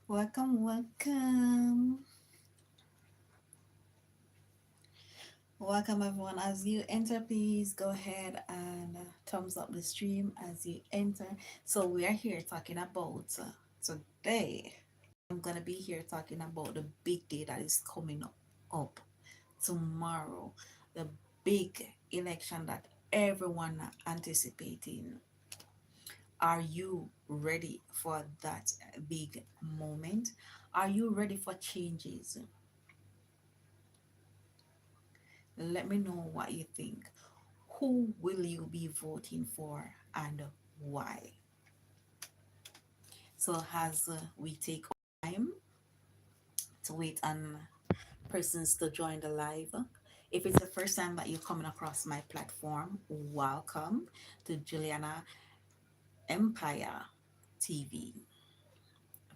Welcome, welcome. Welcome, everyone. As you enter, please go ahead and thumbs up the stream as you enter. So, we are here talking about today. I'm going to be here talking about the big day that is coming up tomorrow, the big election that everyone anticipating. Are you ready for that big moment? Are you ready for changes? Let me know what you think. Who will you be voting for and why? So, as we take time to wait on persons to join the live, if it's the first time that you're coming across my platform, welcome to Juliana Empire TV.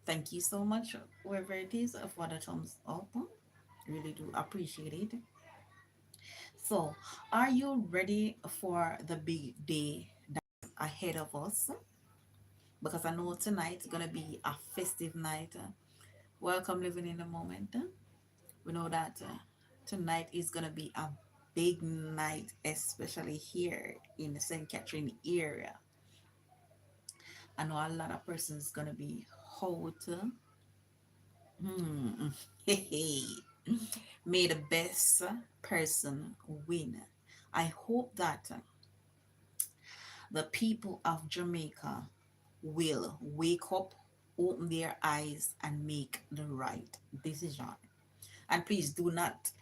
Thank you so much, whoever it is, for the thumbs up. Really do appreciate it. So, are you ready for the big day that's ahead of us? Because I know tonight's gonna be a festive night. Welcome, living in the moment. We know that tonight is gonna be a big night, especially here in the St. Catherine area. I know a lot of persons gonna be out. Hmm. Hey, may the best person win. I hope that the people of Jamaica will wake up, open their eyes, and make the right decision. And please do not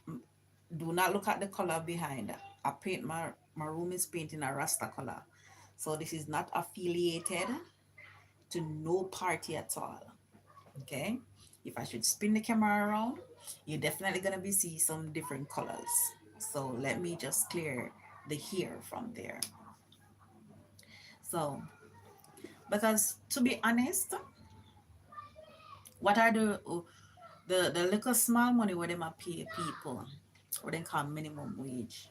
look at the color behind. My room is painting a Rasta color. So this is not affiliated to no party at all. Okay? If I should spin the camera around, you're definitely gonna be see some different colors. So let me just clear the hair from there. So because to be honest, what are the little small money where them a pay people, what they call minimum wage,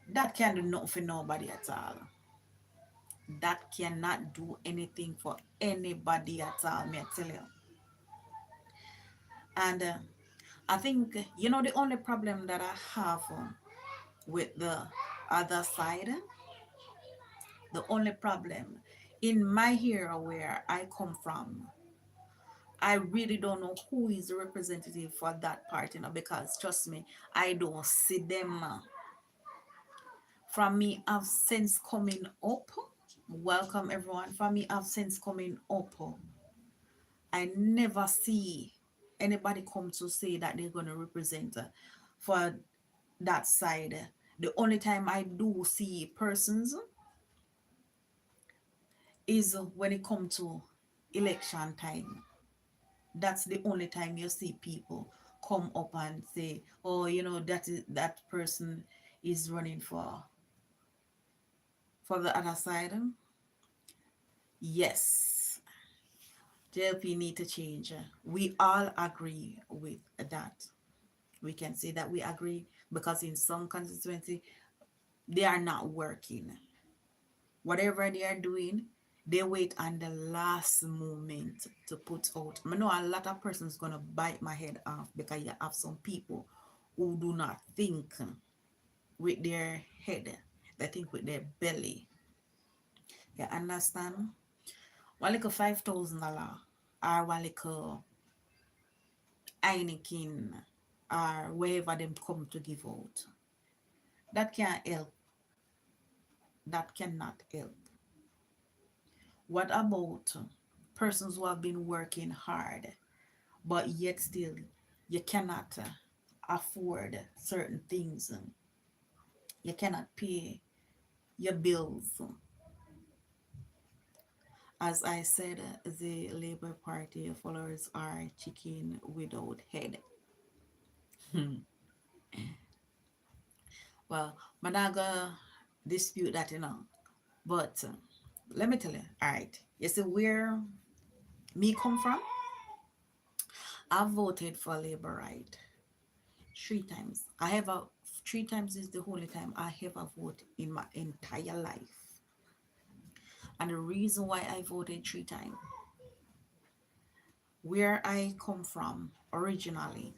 that can do nothing for nobody at all. That cannot do anything for anybody at all, me I tell you. And I think the only problem that I have with the other side, the only problem in my area where I come from, I really don't know who is the representative for that part, because trust me, I don't see them. From me, I've since coming up. Welcome everyone. From me, I've since coming up. I never see anybody come to say that they're gonna represent for that side. The only time I do see persons is when it comes to election time. That's the only time you see people come up and say, oh, that person is running for the other side. Yes, JLP need to change. We all agree with that. We can say that we agree because in some constituency they are not working. Whatever they are doing, they wait on the last moment to put out. I know a lot of persons gonna bite my head off because you have some people who do not think with their head, they think with their belly. You understand? One like a $5,000 or one like a Heineken or wherever them come to give out. That can't help. That cannot help. What about persons who have been working hard, but yet still you cannot afford certain things? You cannot pay your bills. As I said, the Labour Party followers are chicken without head. Well, I'm not gonna dispute that, but let me tell you, all right, you see where me come from? I voted for Labour right 3 times. I have a 3 times is the only time I ever vote in my entire life. And the reason why I voted 3 times, Where I come from originally,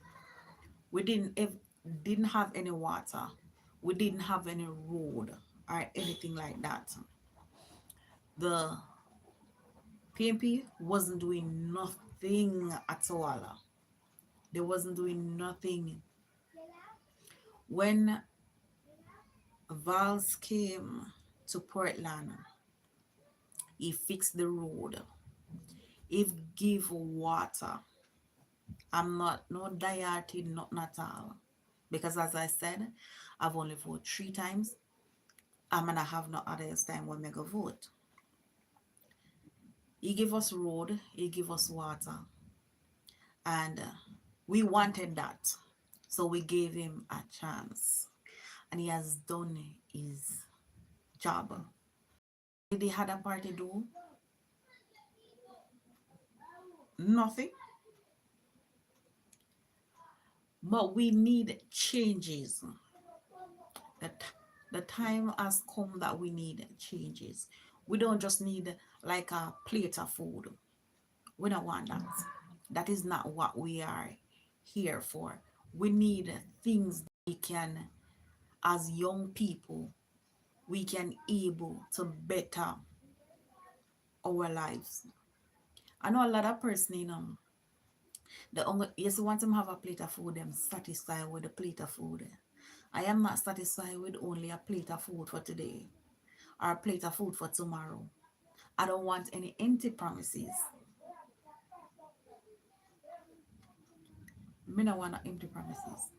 we didn't have any water, we didn't have any road or anything like that. The PMP wasn't doing nothing at all. They wasn't doing nothing. When Vals came to Portland, he fixed the road, he give water. I'm not no deity, not at all. Because as I said, I've only voted 3 times. I'm gonna have no other time when I go vote. He give us road, he give us water, and we wanted that. So we gave him a chance, and he has done his job. Did he had a party do? Nothing. But we need changes. That the time has come that we need changes. We don't just need like a plate of food. We don't want that. That is not what we are here for. We need things we can, as young people, we can able to better our lives. I know a lot of person, the only yes, want them have a plate of food, them satisfied with a plate of food. I am not satisfied with only a plate of food for today or a plate of food for tomorrow. I don't want any empty promises. Me no want no empty promises.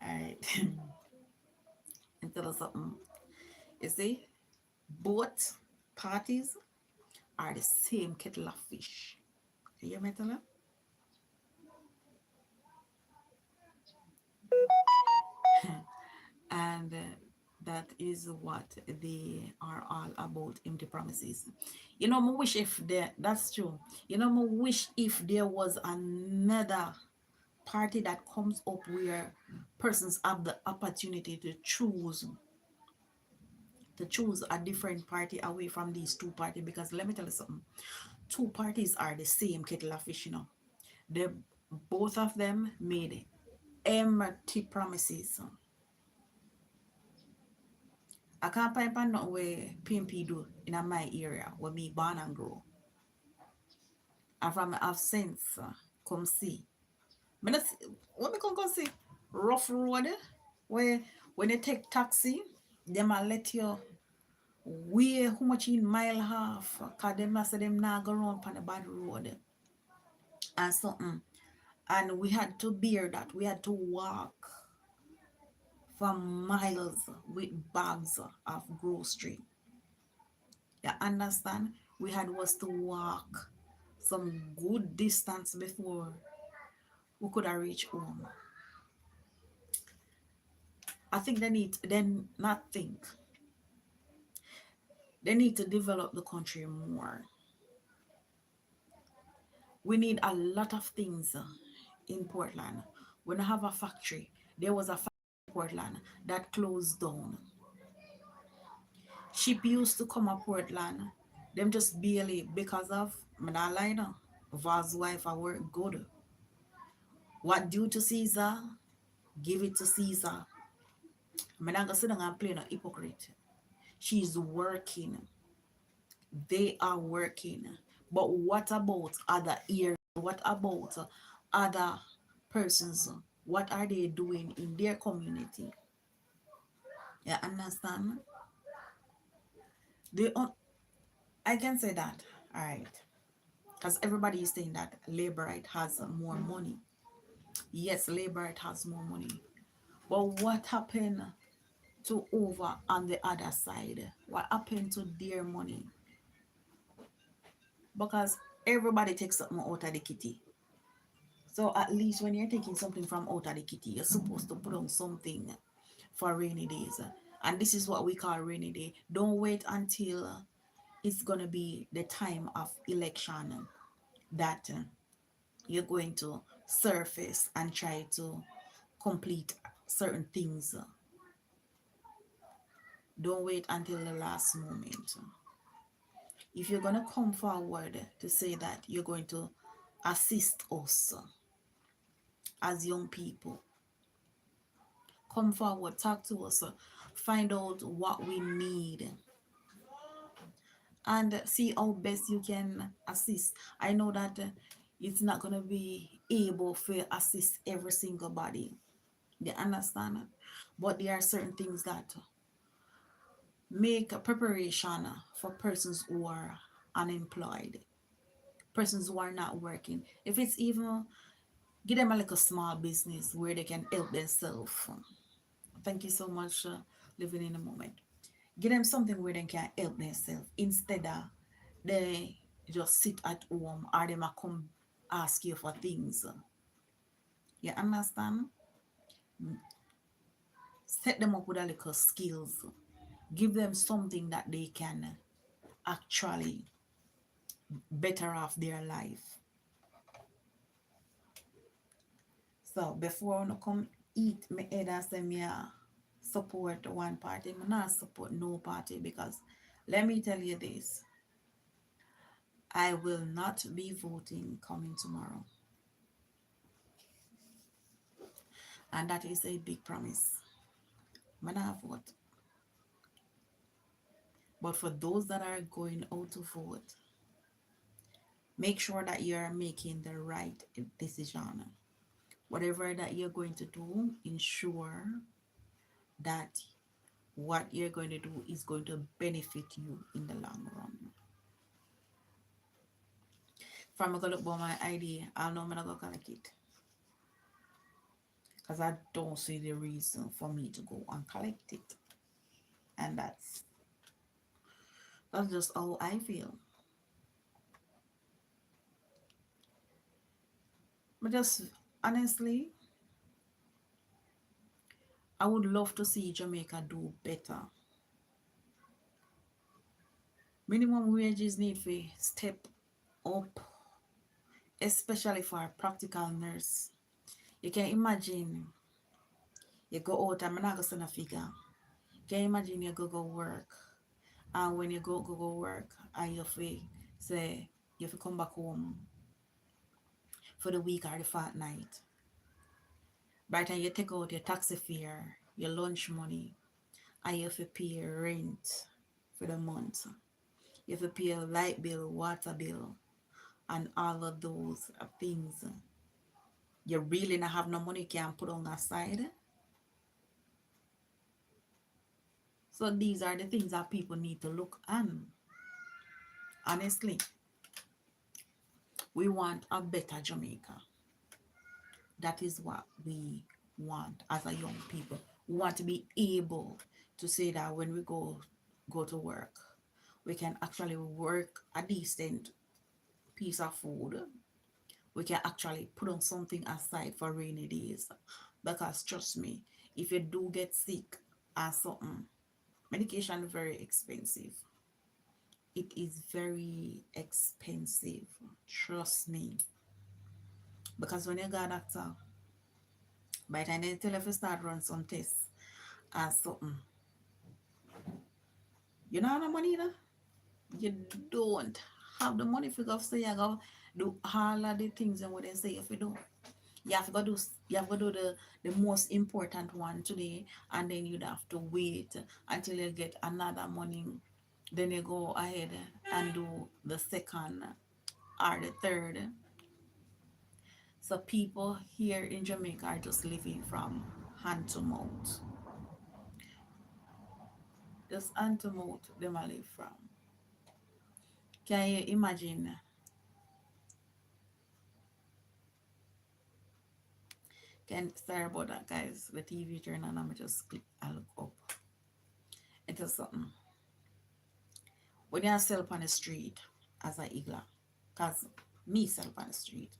Alright. And tell us something. You see, both parties are the same kettle of fish. You hear me tell you? And that is what they are all about, empty promises. I wish if there, that's true. I wish if there was another party that comes up where persons have the opportunity to choose a different party away from these two parties. Because let me tell you something, two parties are the same kettle of fish. They both of them made empty promises. I can't find nothing where PMP do in my area where me born and grow. And from my have sense, come see. Me not see, what me come see? Rough road where when you take taxi, them a let you weigh how much in mile half. Cause them not say them not go around on the bad road and something. And we had to bear that. We had to walk for miles with bags of grocery. You understand? We had was to walk some good distance before we could have reached home. I think they need to develop the country more. We need a lot of things in Portland. When I have a factory, there was a factory in Portland that closed down. Ship used to come to Portland, them just barely because of Madalina, Vaz's wife, I work good. What due to Caesar, give it to Caesar. I'm not gonna sit down and play no hypocrite. She's working. They are working. But what about other areas? What about other persons? What are they doing in their community? You understand? They I can say that. All right. Because everybody is saying that labor right has more money. Yes, labor right has more money. But what happened to over on the other side? What happened to their money? Because everybody takes something out of the kitty. So at least when you're taking something from out of the kitty, you're supposed to put on something for rainy days. And this is what we call rainy day. Don't wait until it's going to be the time of election that you're going to surface and try to complete certain things. Don't wait until the last moment. If you're going to come forward to say that you're going to assist us as young people, come forward, talk to us, find out what we need, and see how best you can assist. I know that it's not going to be able to assist every single body. You understand? But there are certain things that make a preparation for persons who are unemployed, persons who are not working. If it's even give them a little small business where they can help themselves. Thank you so much, living in the moment. Give them something where they can help themselves instead of they just sit at home or they might come ask you for things. You understand? Set them up with a little skills. Give them something that they can actually better off their life. So before I come eat my head and say me support one party, I not support no party because let me tell you this. I will not be voting coming tomorrow. And that is a big promise. I not vote. But for those that are going out to vote, make sure that you're making the right decision. Whatever that you're going to do, ensure that what you're going to do is going to benefit you in the long run. If I'm gonna look for my ID, I'll know I'm not gonna collect it. Because I don't see the reason for me to go and collect it. And that's just how I feel. But just honestly, I would love to see Jamaica do better. Minimum wages need to step up, especially for a practical nurse. You can imagine you go out, I'm not gonna send a figure. You can imagine you go work. And when you go work and you have to say you have to come back home for the week or the fortnight. By the time you take out your taxi fare, your lunch money, and you have to pay your rent for the month. You have to pay a light bill, water bill, and all of those things. You really not have no money you can put on that side. So these are the things that people need to look on. Honestly, we want a better Jamaica. That is what we want as a young people. We want to be able to say that when we go to work, we can actually work a decent piece of food. We can actually put on something aside for rainy days. Because trust me, if you do get sick or something, medication is very expensive. It is very expensive. Trust me. Because when you go to doctor, by the time they tell you if you start run some tests or something, you don't have no money either. You don't have the money for go say you go do all of the things and what they say if you do. You have to do the most important one today and then you'd have to wait until you get another money. Then you go ahead and do the second or the third. So people here in Jamaica are just living from hand to mouth. Just hand to mouth them a live from. Can you imagine? Can sorry about that guys. The TV turned on and I just click and look up. It is something. When you sell on the street as a igla, cause me sell on the street.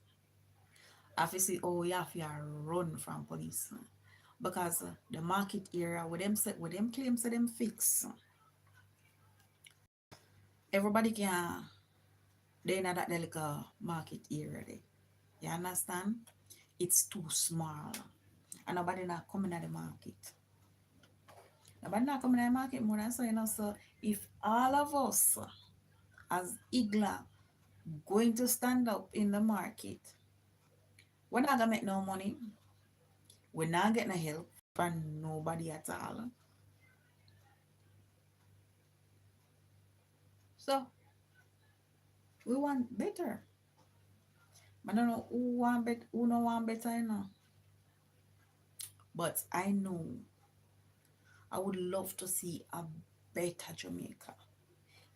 I have to see oh you have to run from police. Because the market area with them claims that them fix. Everybody can they know that they like a market area there. You understand? It's too small. and nobody not coming at the market. Nobody not coming at the market more than so, so if all of us as Igla going to stand up in the market, we're not gonna make no money. We're not getting no help from nobody at all. So we want better. I don't know who want bet who no want better, But I know I would love to see a better Jamaica.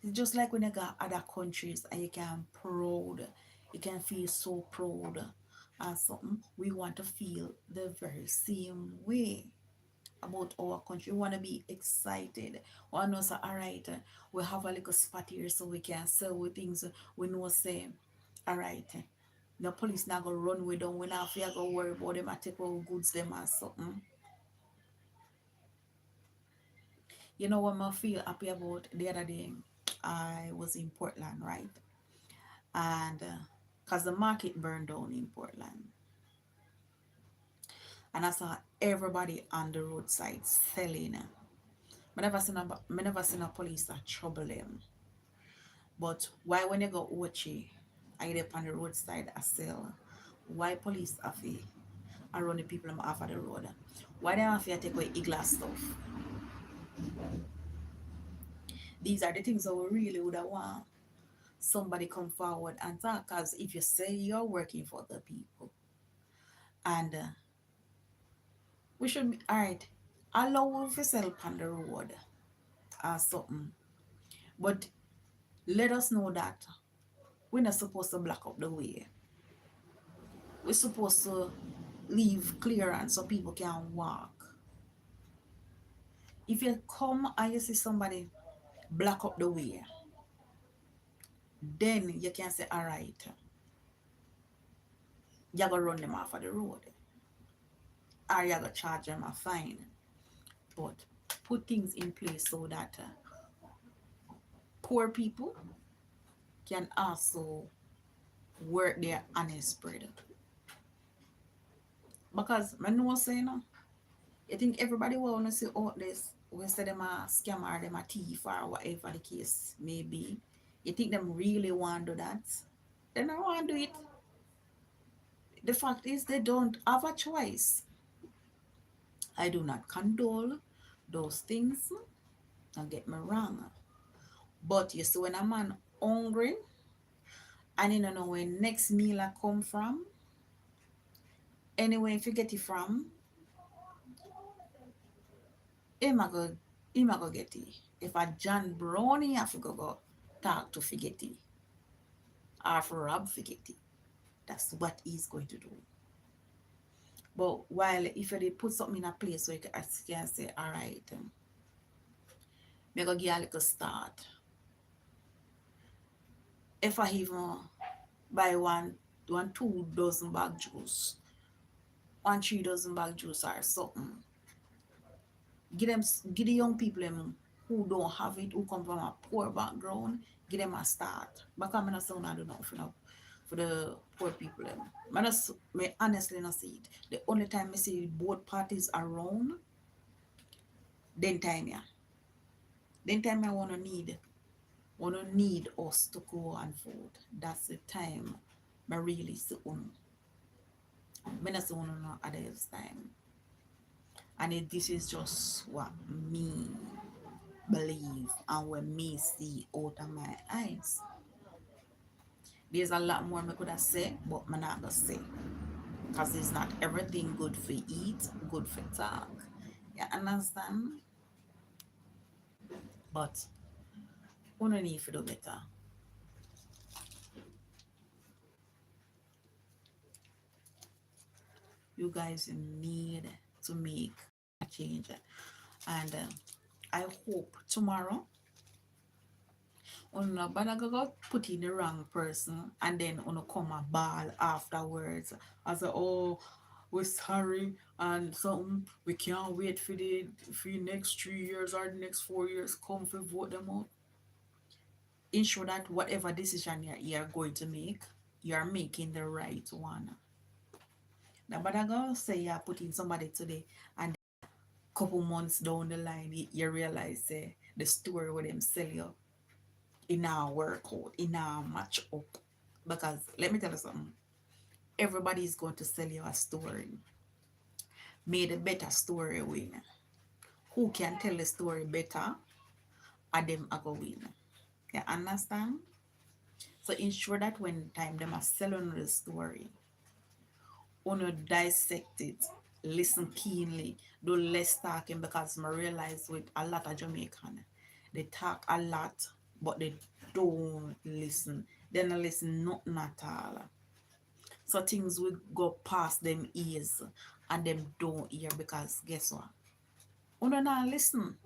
It's just like when you go other countries and you can proud, you can feel so proud and something. We want to feel the very same way about our country. We want to be excited. We want to know, say, all right, we have a little spot here so we can sell with things. We know, say, all right, the police not going to run with them. We not have to go worry about them and take our goods them and something. You know what I feel happy about the other day? I was in Portland, right? And because the market burned down in Portland, and I saw everybody on the roadside selling. I never seen a police that trouble them. But why when you go Ochi, I get up on the roadside I sell? Why police have to around the people off of the road? Why they have to take away igla stuff? These are the things that we really would have want somebody come forward and talk. Because if you say you're working for the people, and we should be all right, allow us to sell on the road or something, but let us know that we're not supposed to block up the way. We're supposed to leave clearance so people can walk. If you come and you see somebody block up the way, then you can say, all right, you're going to run them off of the road, or you're going to charge them a fine. But put things in place so that poor people can also work their honest bread. Because I know saying, you think everybody will want to see out this, we say them a scammer, them a thief, or whatever the case may be. You think them really want to do that? They don't want to do it. The fact is, they don't have a choice. I do not condone those things. Don't get me wrong. But you see, when a man hungry and you don't know where next meal I come from, anyway, if you get it from, him a go, him a go get it. If a John Brownie have to go talk to forget it, or for Rob forget it, that's what he's going to do. But while if you put something in a place where you can say, all right, me go give a little start. If I even buy one 2 dozen bag juice, 1 3 dozen bag juice or something, give the young people them who don't have it, who come from a poor background, give them a start. Because I'm not saying I do not for the poor people them. Me honestly not see it. The only time I see both parties around, then time yeah. Then time I wanna need us to go and vote. That's the time I really see on. Me not see on no other time. And this is just what me believe and what me see out of my eyes. There's a lot more I could have said, but I'm not gonna say. Because it's not everything good for eat, good for talk. You understand? But we don't need to do better. You guys need to make a change. And I hope tomorrow on but I go put in the wrong person and then on come a ball afterwards. I say, oh, we're sorry and something we can't wait for the next 3 years or the next 4 years come for vote them out. Ensure that whatever decision you're going to make, you're making the right one. But I gonna say you're putting somebody today and couple months down the line you realize the story with them sell you in our workout, in our match up. Because let me tell you something. Everybody is going to sell you a story. May the better story win. Who can tell the story better? And them are going win. You understand? So ensure that when time them are selling the story, wanna dissect it, listen keenly, do less talking because I realize with a lot of Jamaican, they talk a lot, but they don't listen. They don't listen nothing at all. So things will go past them ears and them don't hear because guess what? Uno not listen.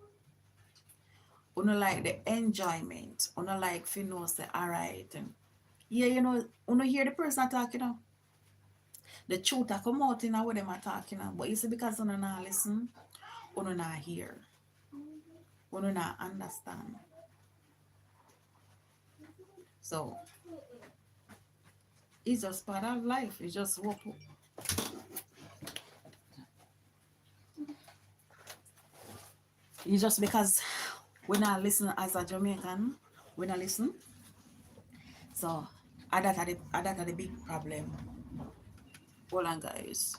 Uno like the enjoyment. Uno like you know say alright. Yeah, you know, uno hear the person talking now. The truth a come out in what them are talking about. But you see, because uno not listen, uno not hear, uno not understand. So it's just part of life. It's just what it's just because we not listen as a Jamaican, we not listen. So that are the big problem. Hold on guys.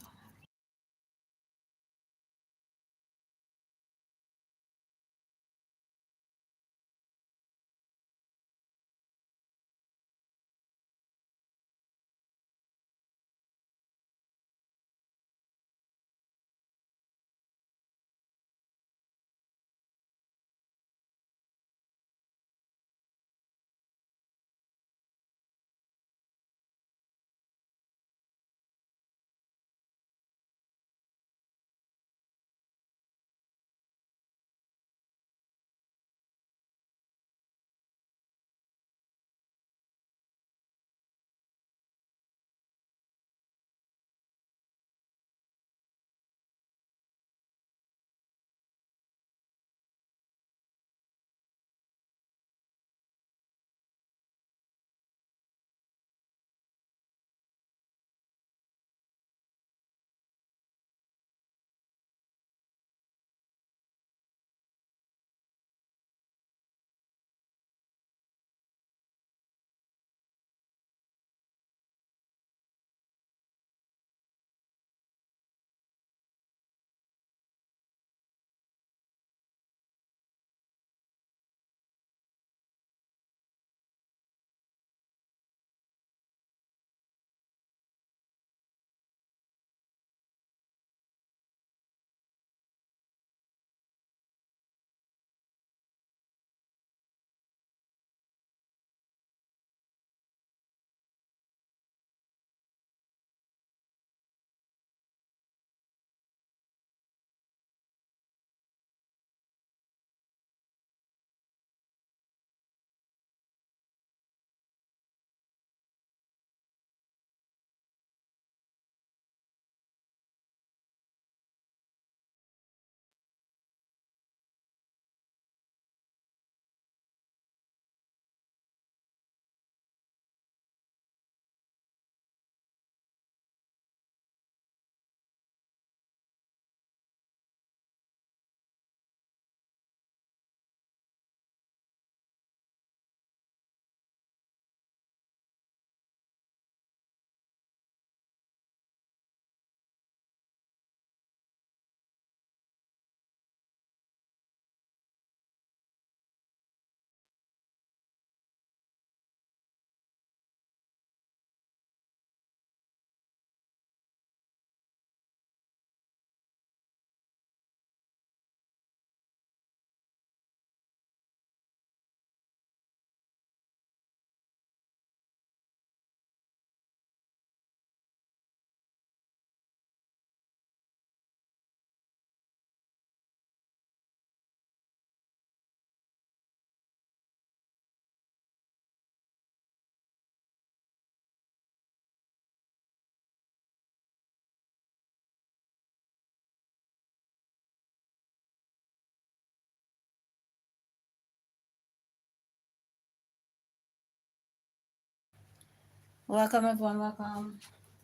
Welcome everyone, welcome.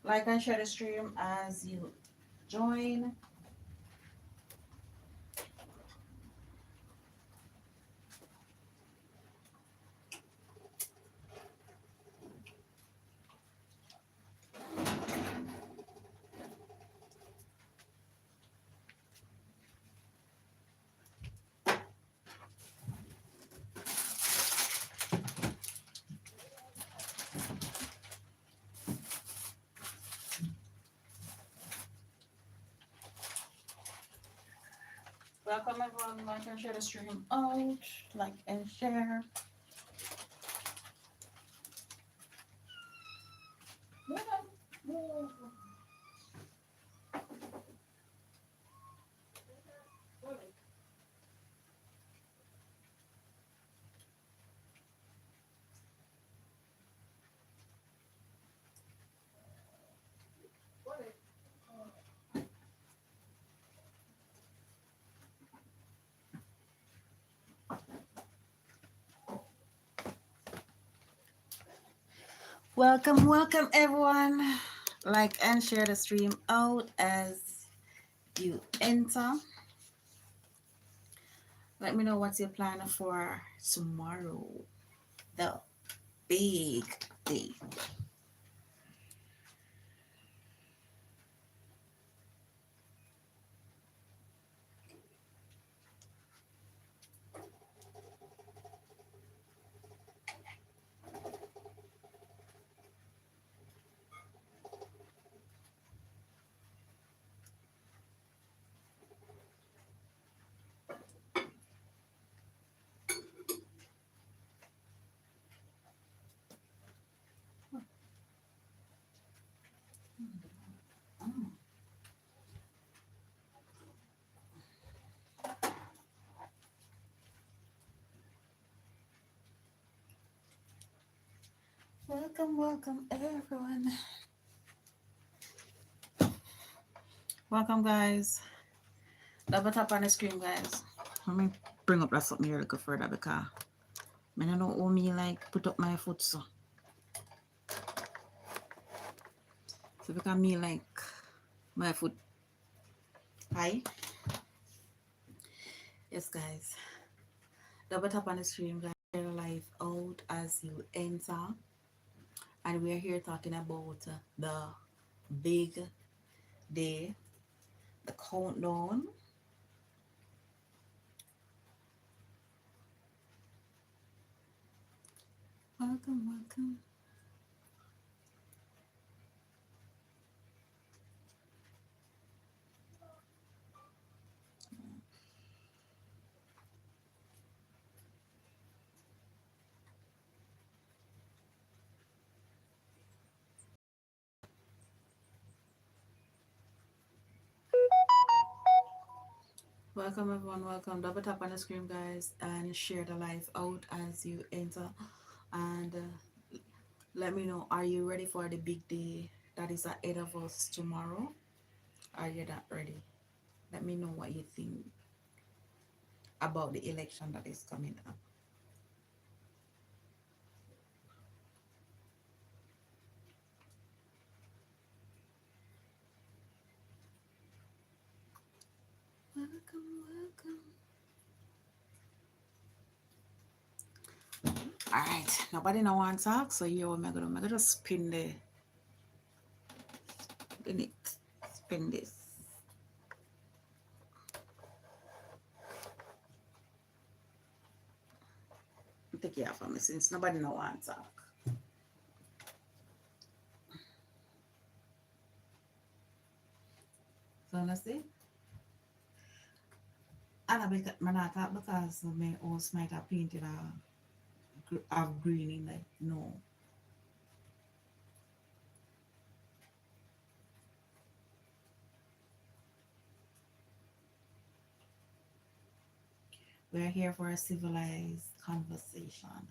Like and share the stream as you join. Welcome everyone. Like and share the stream out. Like and share. Welcome, welcome everyone. Like and share the stream out as you enter. Let me know what's your plan for tomorrow, the big day. Welcome, welcome everyone. Welcome guys. Double tap on the screen, guys. Let me bring up that something here a little further because I don't know how me like put up my foot so. So because me like my foot high. Yes guys. Double tap on the screen, guys. Share the life out as you enter. And we're here talking about the big day, the countdown. Welcome, welcome. Welcome everyone, welcome. Double tap on the screen, guys, and share the live out as you enter. And let me know, are you ready for the big day that is ahead of us tomorrow? Are you not ready? Let me know what you think about the election that is coming up. Welcome, welcome. All right, nobody no want to talk, so here what I'm gonna just spin it, spin this. Take care for me since nobody no want to talk. So honestly, and I not talk because my house might have painted a green in like no. We're here for a civilized conversation.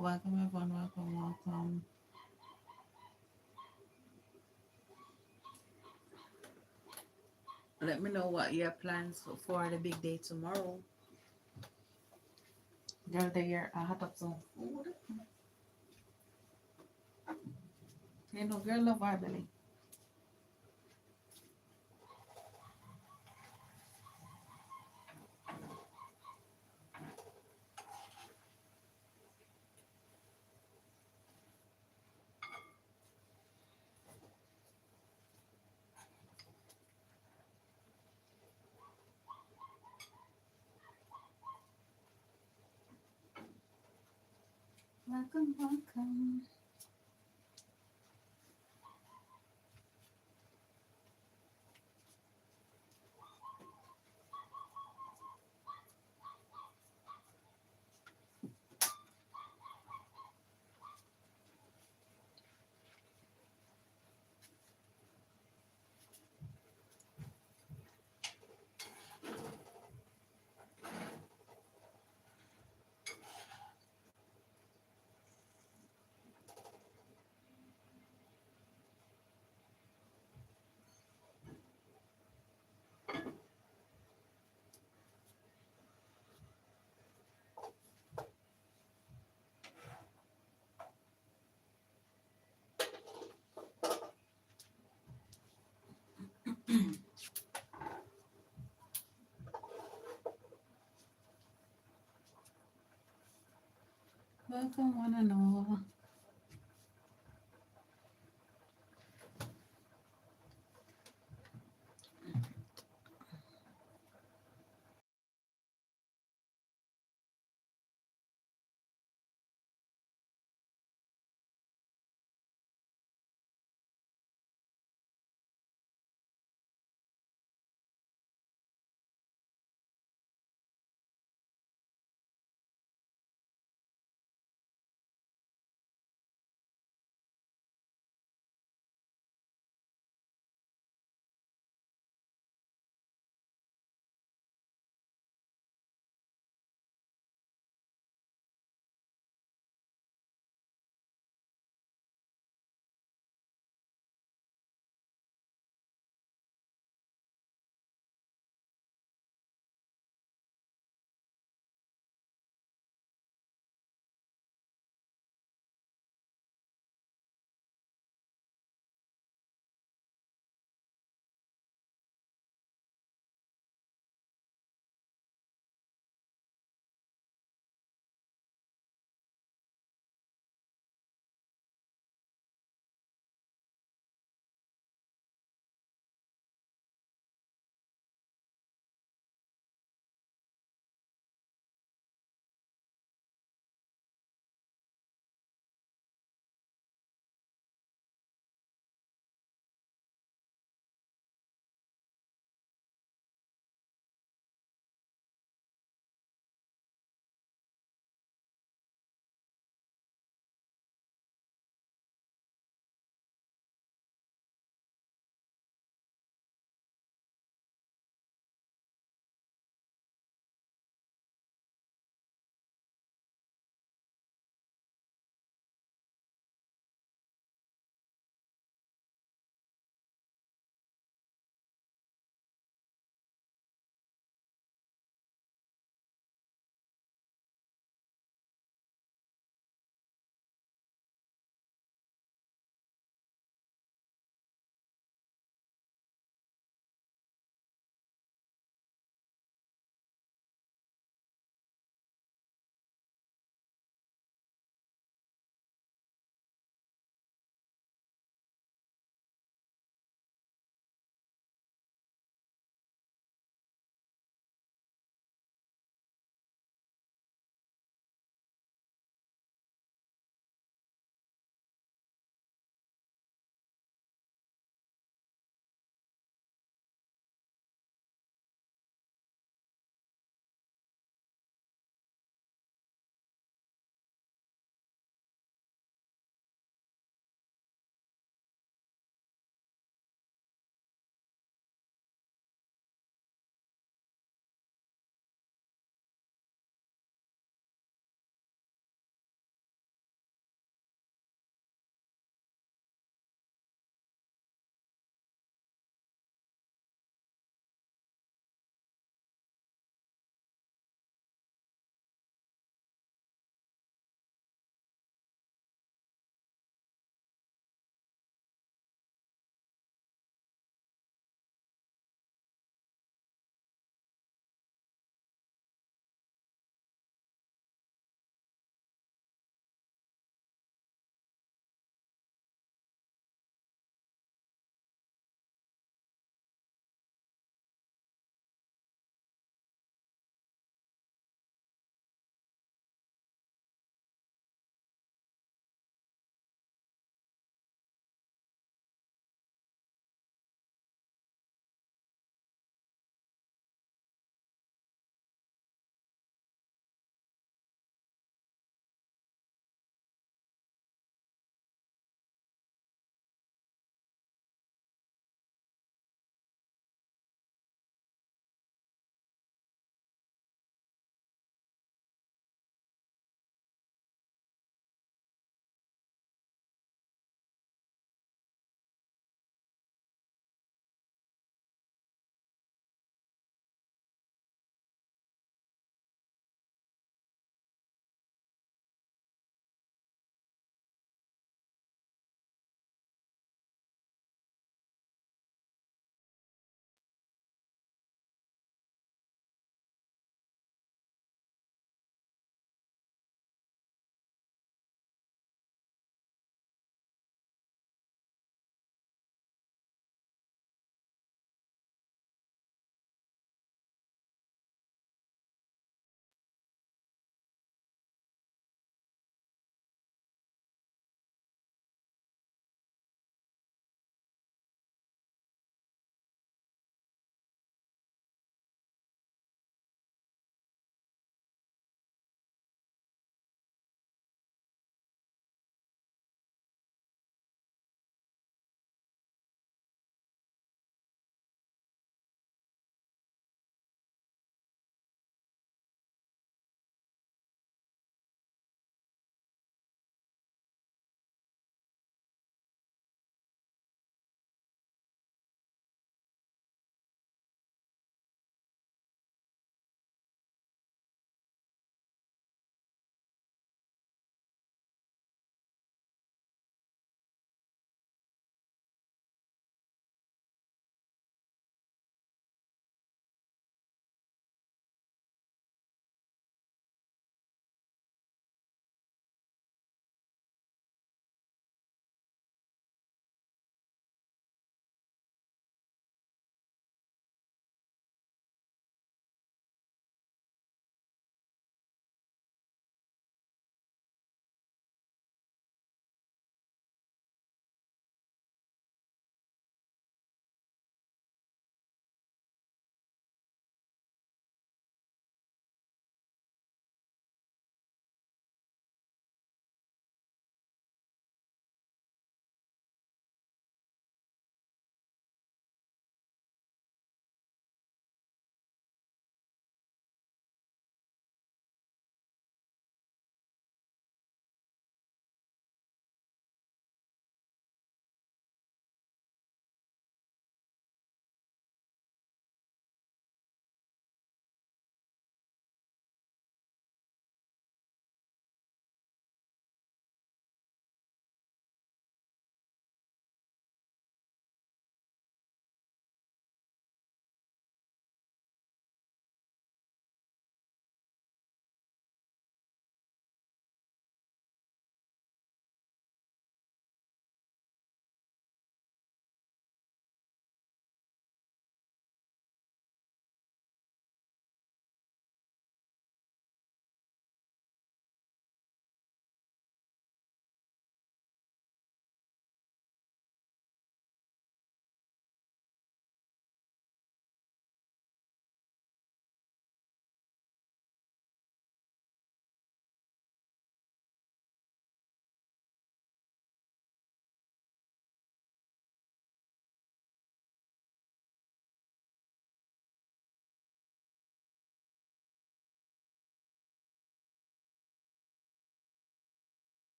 Welcome everyone, welcome, welcome. Let me know what your plans for the big day tomorrow. Girl, there I hot up some food. You know, girl love our belly. Welcome, welcome. Welcome one and all.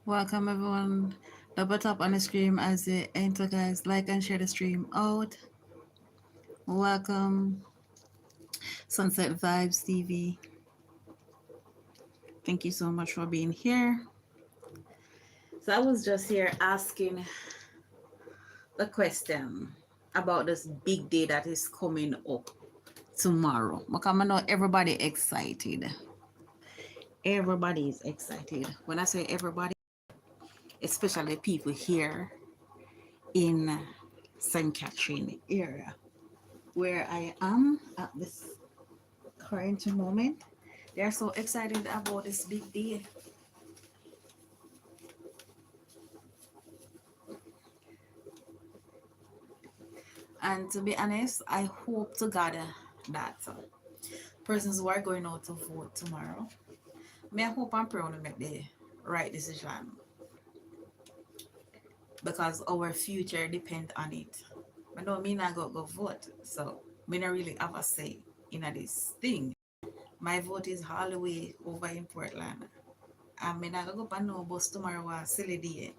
Welcome everyone. Double tap on the stream as they enter, guys. Like and share the stream out. Welcome, Sunset Vibes TV. Thank you so much for being here. So I was just here asking the question about this big day that is coming up tomorrow. Because I know everybody excited. Everybody is excited. When I say everybody, especially people here in St. Catherine area, where I am at this current moment. They're so excited about this big day. And to be honest, I hope to God that persons who are going out to vote tomorrow, may I hope and pray to make the right decision, because our future depends on it. But no, me not go vote, so me not really have a say in this thing. My vote is all the way over in Portland. And me not go up and no bus tomorrow was silly day.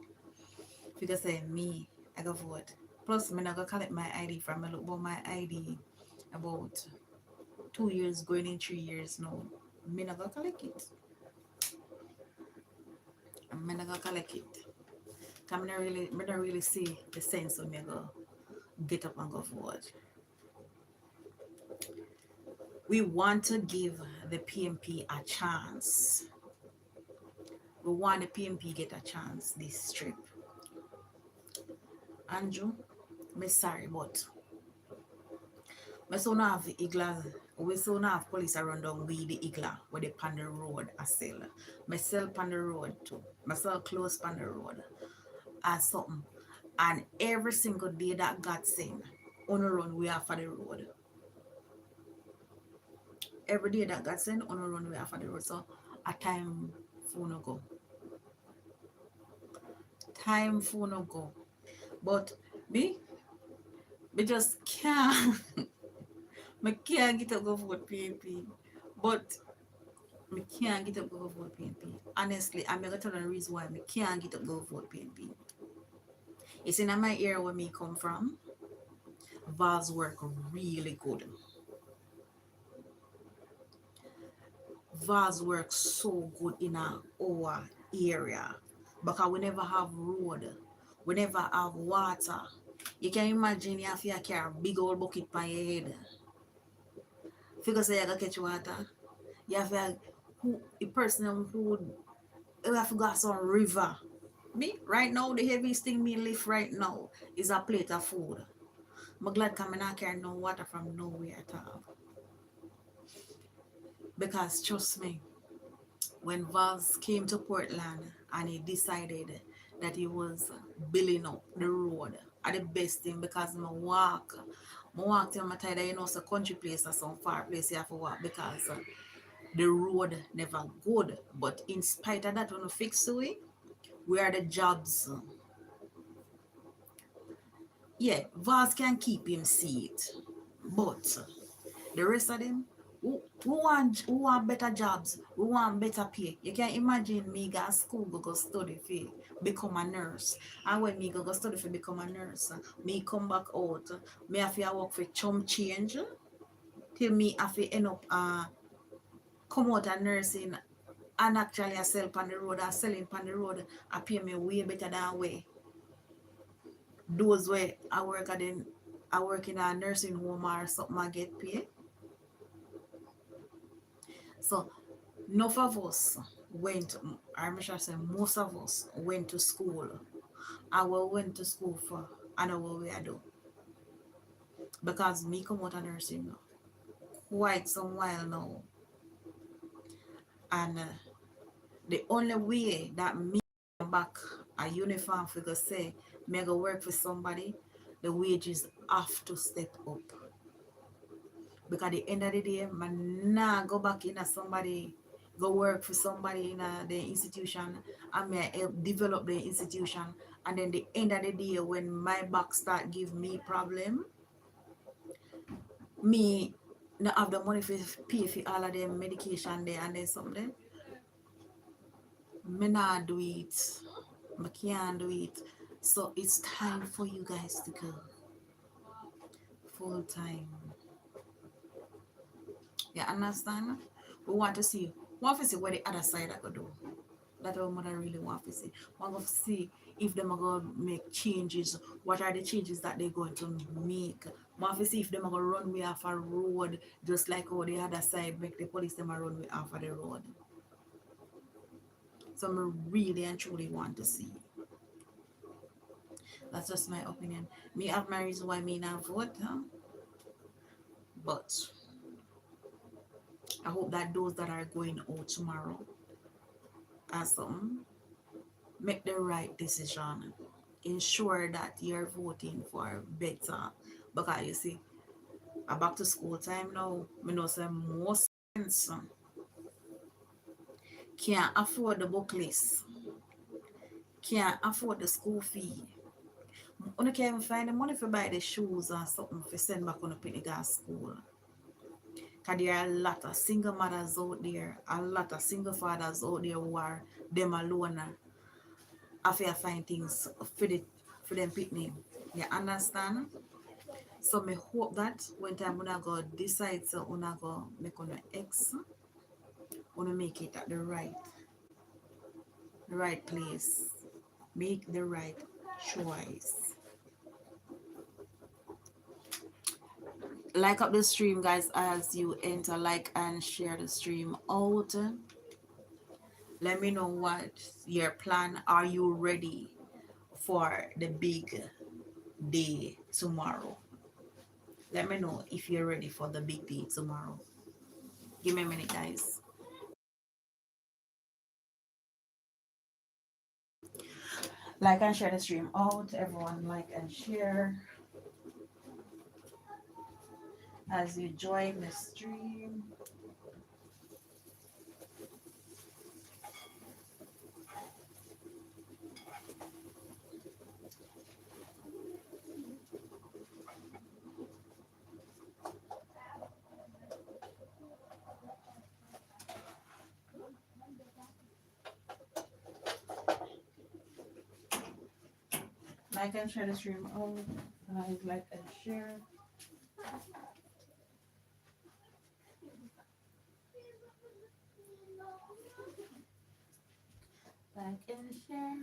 Because say me, I go vote. Plus, me not go collect my ID from me look about my ID about 2 years going in 3 years now. Me not go collect it. Me not go collect it. Cause me not really see the sense of me go get up and go vote. We want to give the PMP a chance. We want the PMP get a chance this trip. Andrew, me sorry, but we so now have igla. We so now have police around down with the igla where they on the road I sell. Me sell on the road too. Me sell close on the road as something. And every single day that God send, on the run we are for the road. Every day that God send, on the run we are for the road. So a time for no go. Time for no go. But me just can't. Me can't get up go vote PNP. But me can't get up go vote PNP. Honestly, I'm gonna tell you the reason why me can't get up go vote PNP. It's in my area where me come from. Val's work really good. Val's work so good in our area. Because we never have road. We never have water. You can imagine you have to carry a big old bucket by your head. Figure say you gotta catch water. You have to a person who have to go some river. Me right now the heaviest thing me lift right now is a plate of food. I'm glad coming out carry no water from nowhere at all. Because trust me, when Vaz came to Portland and he decided that he was building up the road at the best thing, because I walk till my tired, you know, it's a country place or some far place you have to walk because the road never good. But in spite of that, when we fix it, where the jobs, yeah, Vaz can keep him seat, but the rest of them, who want better jobs, who want better pay. You can imagine me go to school go study for become a nurse. And when me go study for become a nurse, me come back out, me have to work for chum change till me have to end up come out of nursing and actually I sell on the road, I selling on the road, I pay me way better than way. Those way I work in a nursing home or something I get paid. So enough of us went, I should say most of us went to school. I went to school for I know what we are do. Because me come out of nursing quite some while now. And the only way that me back a uniform for go say me go work for somebody, the wages have to step up. Because at the end of the day, man nah go back in somebody, go work for somebody in the institution and may help develop the institution. And then the end of the day, when my back start give me problem, me not have the money for pay for all of them medication there and then something. Me nah do it. I can't do it. So it's time for you guys to go full time. You understand? We want to see, what the other side I could do. That's what I really want to see. Want to see if them are going to make changes. What are the changes that they're going to make? Want to see if them are going to run way off a road, just like how the other side make the police them run way off of the road. So I really and truly want to see. That's just my opinion. Me have my reason why me not vote, huh? But I hope that those that are going out tomorrow are some make the right decision. Ensure that you're voting for better. Because you see, a back to school time now, I know some most parents can't afford the book list, can't afford the school fee. You can't even find the money for buy the shoes or something for send back on the penny gas school. Because there are a lot of single mothers out there, a lot of single fathers out there who are them alone have to find things for them picnic. You understand? So me hope that when time when I go decide so when I go make on X, when I make it at the right place. Make the right choice. Like up the stream, guys, as you enter, like and share the stream out. Let me know what your plan. Are you ready for the big day tomorrow? Let me know if you're ready for the big day tomorrow. Give me a minute, guys. Like and share the stream out. Everyone, like and share as you join the stream. Like and share the stream out. Like and share. Like and share.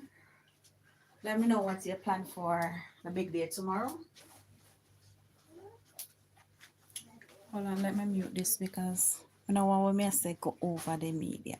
Let me know what's your plan for the big day tomorrow. Hold on, let me mute this because I don't want me to say go over the media.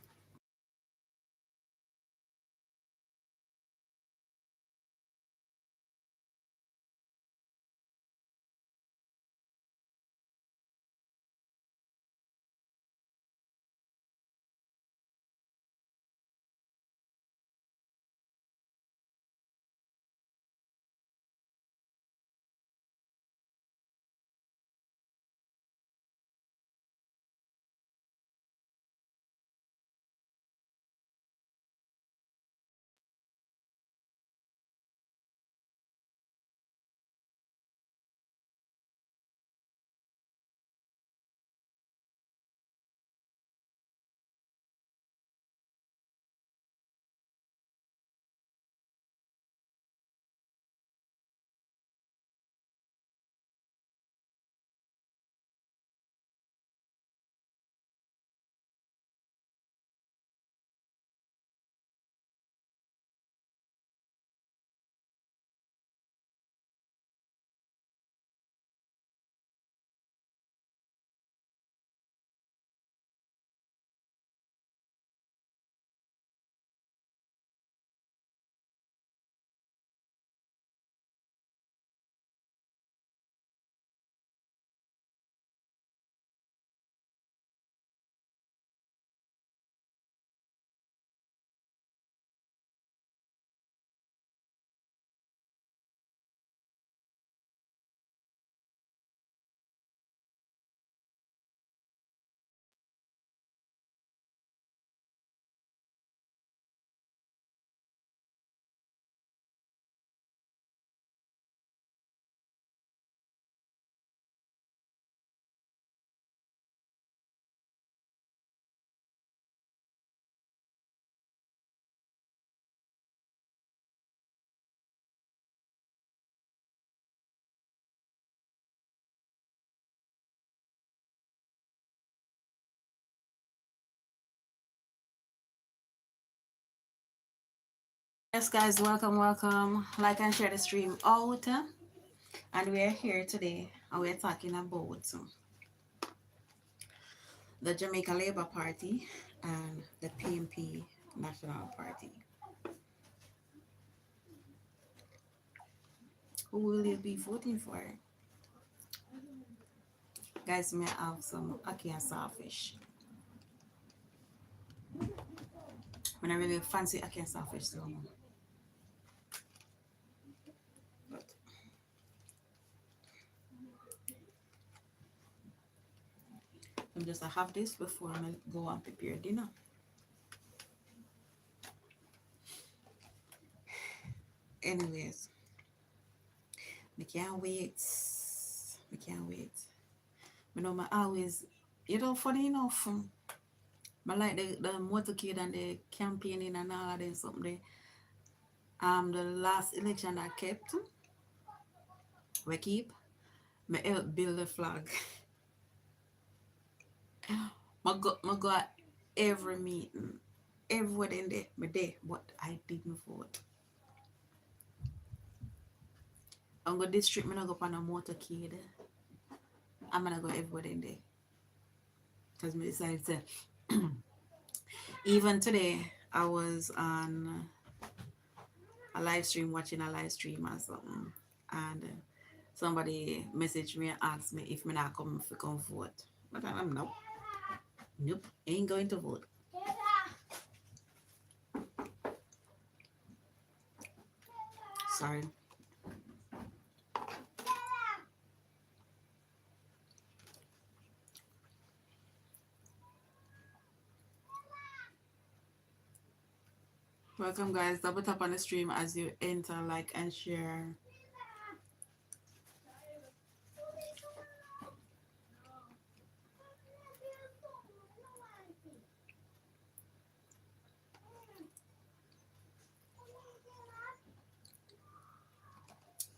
Yes, guys, welcome. Like and share the stream out. And we are here today and we're talking about the Jamaica Labour Party and the PMP National Party. Who will you be voting for? Guys, may I have some ackee and saltfish. When I really fancy ackee and saltfish so much. But I'm just have this before I go and prepare dinner. Anyways, we can't wait. We can't wait. You know, my always, funny enough, I like the motorcade and the campaigning and all of this something. The last election I kept, we keep, me help build the flag. I go at every meeting, everywhere in there, me there, but I didn't vote. I'm going to district, me not go on a motorcade. I'm gonna go everywhere in there. Because me decided to, even today, I was on a live stream, watching a live stream or something, and somebody messaged me and asked me if me not come to come vote. But I'm nope, ain't going to vote. Sorry. Welcome guys, double tap on the stream as you enter, like and share.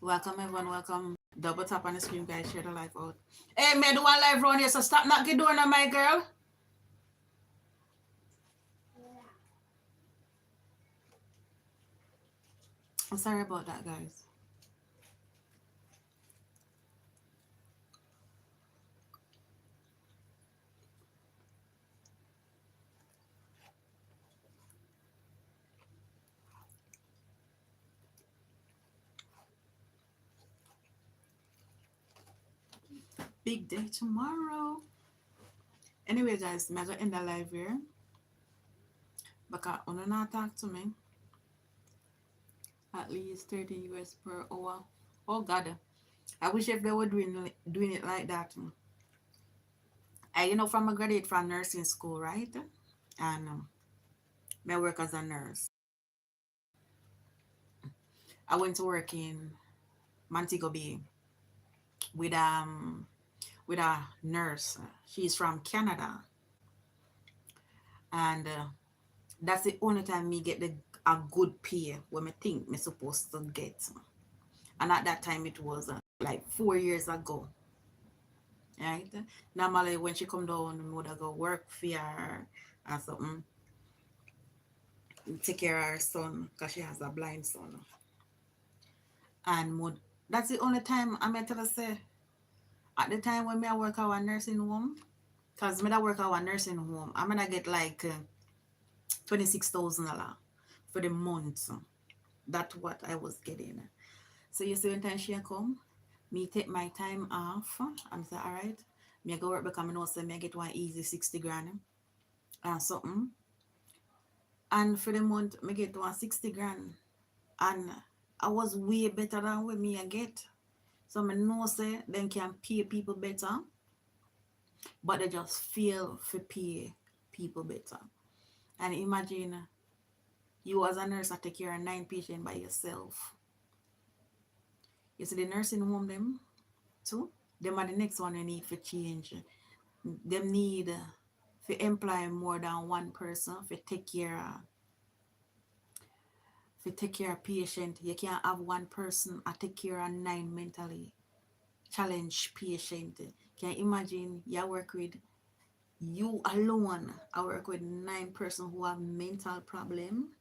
Welcome everyone, welcome. Double tap on the screen, guys. Share the live out. Hey, man, do one live round here, so stop knocking door on my girl. I'm sorry about that, guys. Big day tomorrow. Anyway, guys, I'm gonna end the live here. Because you not talk to me. At least 30 US per hour. Oh God. I wish if they were doing it like that. From a graduate from nursing school, right? And I work as a nurse. I went to work in Montego Bay with with a nurse. She's from Canada, and that's the only time me get a good pay when me think me supposed to get. And at that time it was like 4 years ago, right? Normally when she come down, we would go work for her or something, take care of her son because she has a blind son. And that's the only time I met her say at the time when me I work at a nursing home, because me I work at a nursing home, I'm gonna get like $26,000 for the month. That's what I was getting. So you see when time she come, me take my time off and say, all right, me go work because I know say me get one easy 60 grand and something. And for the month, me get one 60 grand. And I was way better than what me I get. So I know say they can pay people better, but they just feel for pay people better. And imagine you as a nurse that take care of 9 patients by yourself. You see the nursing home them too, them are the next one they need for change. Them need to employ more than one person for take care of patient. You can't have one person I take care of 9 mentally challenged patient. Can you imagine you work with you alone? I work with 9 person who have mental problem.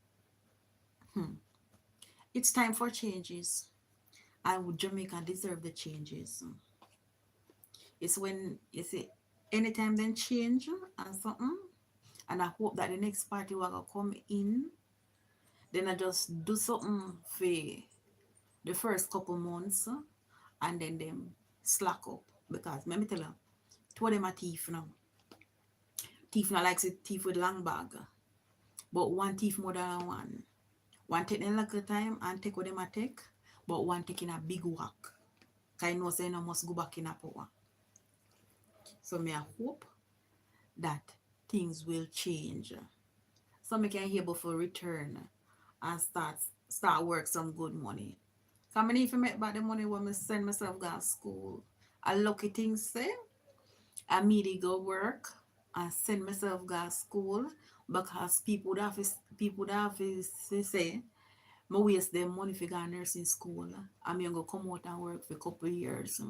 It's time for changes. And Jamaica deserve the changes. It's when you see anytime then change and something, and I hope that the next party will gonna come in, then I just do something for the first couple months and then them slack up. Because let me tell you, two of them are thief now. Thief now likes it thief with long bag. But one thief more than one. One take them like a time and take what them a take, but one taking a big whack. Cause I know say no must go back in a power. So me I hope that things will change. So me can hear before return and start work some good money. Cause me need to make back the money when me send myself go to school. A lucky thing say I immediately go work and send myself go to school because people would have to say I waste them money for going nursing school. I'm going to come out and work for a couple of years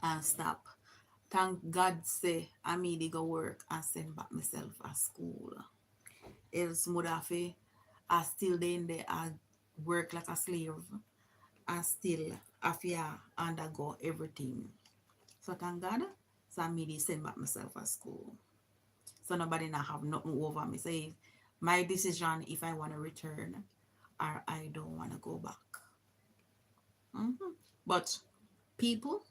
and stop. Thank God say I immediately go work and send back myself at school. Else would have to I still in there I work like a slave. I still have to undergo everything. So thank God. So I immediately send back myself at school. So nobody not have nothing over me. Say my decision if I want to return or I don't want to go back. But people,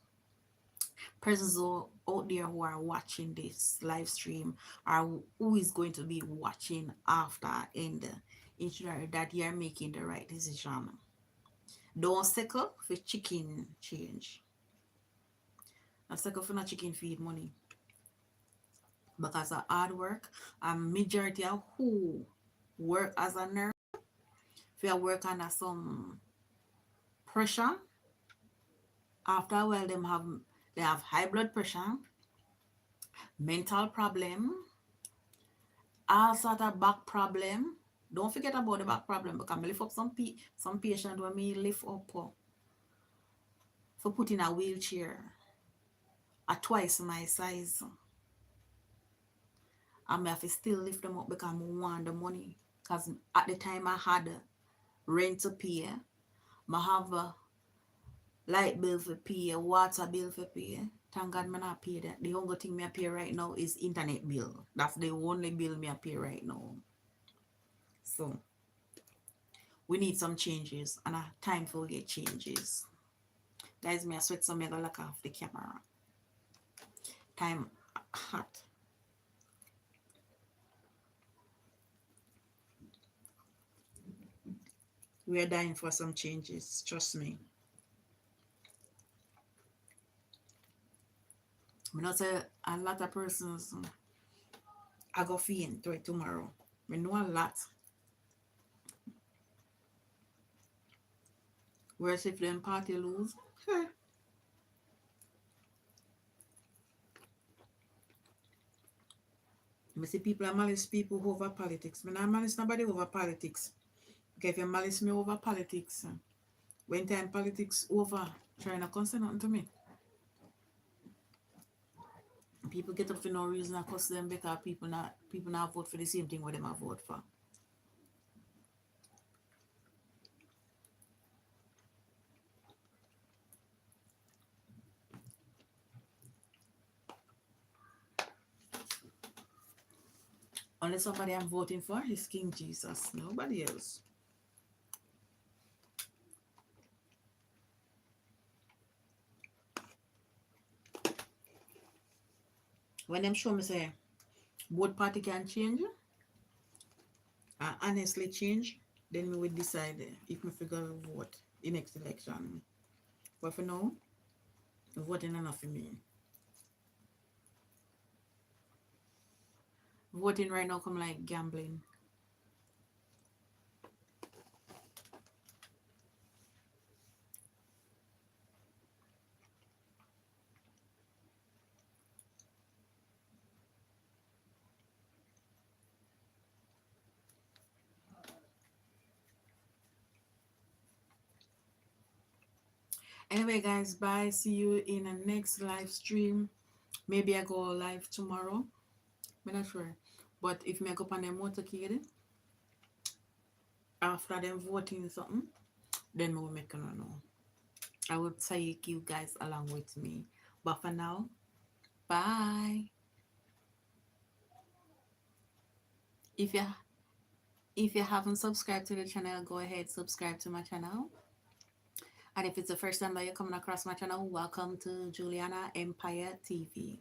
persons out there who are watching this live stream are who is going to be watching after and ensure that you are making the right decision. Don't settle for chicken change. Not settle for not chicken feed money. Because of hard work, and majority of who work as a nurse, if you work under some pressure, after a while they have high blood pressure, mental problem, all sort of back problem. Don't forget about the back problem because I lift up some patient when me lift up for put in a wheelchair at twice my size. And I have to still lift them up because I want the money. Because at the time I had rent to pay, I have a light bill for pay, water bill for pay. Thank God I not pay that. The only thing I pay right now is internet bill. That's the only bill I pay right now. So we need some changes and a time for get changes. Guys, me I sweat some I go look off the camera. Time hot. We are dying for some changes, trust me. I know say a lot of persons I go faint to it tomorrow. I know a lot. Whereas if them party lose, I see people are malice people over politics. I not malice nobody over politics. Okay, if you malice me over politics, when time politics over, trying to concern nothing to me. People get up for no reason and cuss them because people not vote for the same thing what them have vote for. Only somebody I'm voting for is King Jesus. Nobody else. When them show me say both party can change and honestly change, then we will decide if we figure vote the next election. But for now, voting enough for me. Voting right now come like gambling. Anyway, guys, bye. See you in the next live stream. Maybe I go live tomorrow. I'm not sure. But if me go on the motorcade, After them voting something, then we'll make no know. I would take you guys along with me. But for now, bye. If you if you haven't subscribed to the channel, go ahead subscribe to my channel. And if it's the first time that you're coming across my channel, welcome to Juliana Empire TV.